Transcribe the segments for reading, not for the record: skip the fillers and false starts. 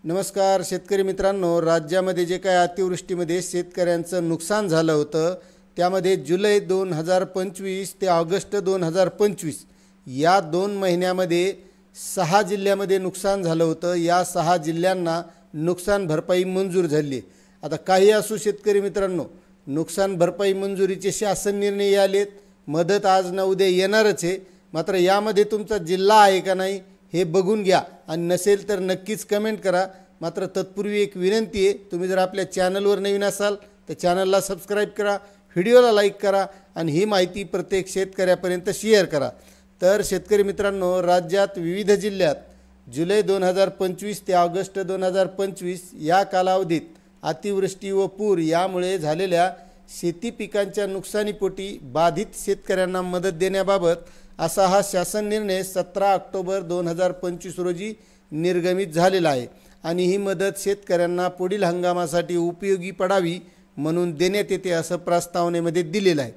नमस्कार शेतकरी मित्रांनो, राज्यामध्ये जे काही अतिवृष्टीमध्ये शेतकऱ्यांचं नुकसान झालं होतं त्यामध्ये जुलै 2025 ते ऑगस्ट 2025 या 2 महिन्यामध्ये 6 जिल्ह्यामध्ये नुकसान झालं होतं। या 6 जिल्ह्यांना नुकसान भरपाई मंजूर झाली। आता काही असू शेतकरी मित्रांनो, नुकसान भरपाई मंजुरीचे शासन निर्णय आलेत, मदत आज ना उद्या येणारच आहे। मात्र यामध्ये तुमचा जिल्हा आहे का नाही हे बघून घ्या आणि नसेल तर नक्कीच कमेंट करा। मात्र तत्पूर्वी एक विनंती आहे, तुम्ही जर आपल्या चॅनलवर नवीन असाल तर चॅनलला सबस्क्राइब करा, व्हिडिओला लाईक करा आणि ही माहिती प्रत्येक शेतकऱ्यापर्यंत शेअर करा। तर शेतकरी मित्रांनो, राज्यात विविध जिल्ह्यात जुलै 2025 ते ऑगस्ट 2025 या कालावधीत अतिवृष्टी व पूर यामुळे झालेल्या शेती पिकांच्या नुकसानीपोटी बाधित शेतकऱ्यांना मदत देण्याबाबत असा हा शासन निर्णय 17 ऑक्टोबर 2025 रोजी निर्गमित झालेला आहे आणि ही मदत शेतकऱ्यांना पुढील हंगामासाठी उपयोगी पडावी म्हणून देण्यात येते असं प्रस्तावनेमध्ये दिलेलं आहे।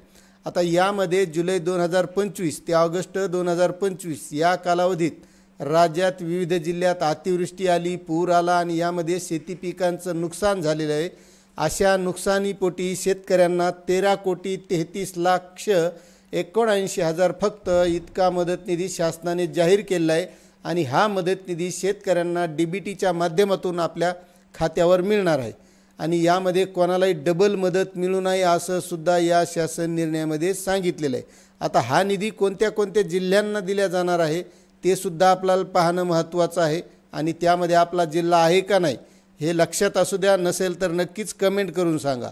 आता यामध्ये जुलै 2025 ते ऑगस्ट 2025 या कालावधीत राज्यात विविध जिल्ह्यात अतिवृष्टी आली, पूर आला आणि यामध्ये शेती पिकांचं नुकसान झालेलं आहे। अशा नुकसानीपोटी शेतकऱ्यांना 13,33,79,000 फक्त इतका मदत निधी शासनाने जाहीर केला आहे आणि हा मदत निधी शेतकऱ्यांना डीबीटीच्या माध्यमातून आपल्या खात्यावर मिळणार आहे आणि यामध्ये कोणालाही डबल मदत मिळू नये असं सुद्धा या शासन निर्णयामध्ये सांगितलेलं आहे। आता हा निधी कोणत्या कोणत्या जिल्ह्यांना दिला जाणार आहे ते सुद्धा आपल्याला पाहणं महत्त्वाचं आहे आणि त्यामध्ये आपला जिल्हा आहे का नाही हे लक्षात असू द्या, नसेल तर नक्कीच कमेंट करून सांगा।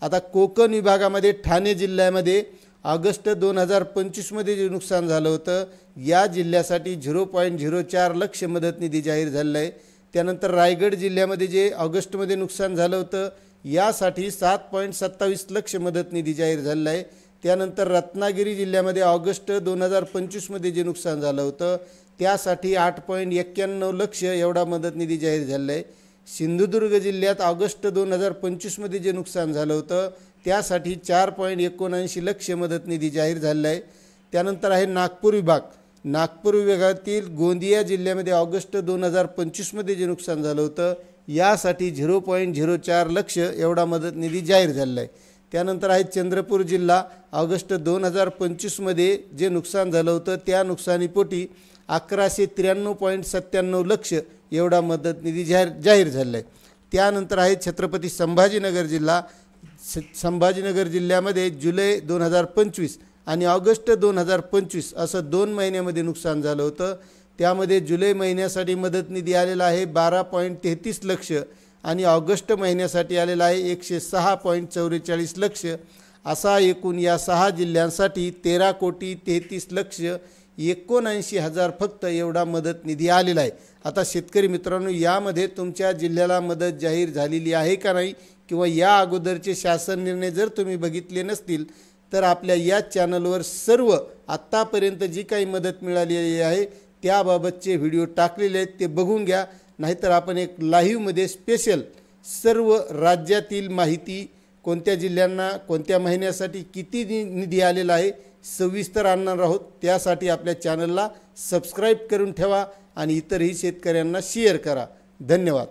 आता कोकण विभागामध्ये ठाणे जिल्ह्यामध्ये ऑगस्ट 2025 मध्ये जे नुकसान झालं होतं या जिल्ह्यासाठी 0.04 लक्ष मदत निधी जाहीर झालेला आहे। त्यानंतर रायगड जिल्ह्यामध्ये जे ऑगस्टमध्ये नुकसान झालं होतं यासाठी 7.27 लक्ष मदत निधी जाहीर झालेला आहे। त्यानंतर रत्नागिरी जिल्ह्यामध्ये ऑगस्ट 2025 मध्ये जे नुकसान झालं होतं त्यासाठी 8.91 लक्ष एवढा मदत निधी जाहीर झालेला आहे। सिंधुदुर्ग जिल्ह्यात ऑगस्ट 2025 मध्ये जे नुकसान झालं होतं त्यासाठी 4.79 लक्ष मदत निधी जाहीर झालेला आहे। त्यानंतर आहे नागपूर विभाग। नागपूर विभागातील गोंदिया जिल्ह्यामध्ये ऑगस्ट 2025 मध्ये जे नुकसान झालं होतं यासाठी 0.04 लक्ष एवढा मदत निधी जाहीर झालेला आहे। त्यानंतर आहे चंद्रपूर जिल्हा। ऑगस्ट 2025 मध्ये जे नुकसान झालं होतं त्या नुकसानीपोटी 1193.97 लक्ष एवढा मदत निधी जाहीर झालेला आहे। त्यानंतर आहे छत्रपती संभाजीनगर जिल्हा। संभाजीनगर जिल्ह्यामध्ये जुलै 2025 आणि ऑगस्ट 2025 असं 2 महिन्यामध्ये नुकसान झालं होतं। त्यामध्ये जुलै महिन्यासाठी मदत निधी आलेला आहे 12.33 लक्ष आणि ऑगस्ट महिन्यासाठी आलेला आहे 106.44 लक्ष। असा एकूण या 6 जिल्ह्यांसाठी 13,33,79,000 फक्त एवढा मदत निधी आलेला आहे। आता शेतकरी मित्रांनो, यामध्ये तुमच्या जिल्ह्याला मदत जाहीर झालेली आहे का नाही किंवा या अगोदरचे शासन निर्णय जर तुम्ही बघितले नसतील तर आपल्या या चॅनलवर सर्व आत्तापर्यंत जी काही मदत मिळालेली आहे त्याबाबतचे व्हिडिओ टाकलेले आहेत, ते बघून घ्या। नाहीतर आपण एक लाईव्हमध्ये स्पेशल सर्व राज्यातील माहिती, कोणत्या जिल्ह्यांना कोणत्या महिन्यासाठी किती निधी आलेला आहे सविस्तर आणणार आहोत। त्यासाठी आपल्या चॅनलला सबस्क्राईब करून ठेवा आणि इतरही शेतकऱ्यांना शेअर करा। धन्यवाद।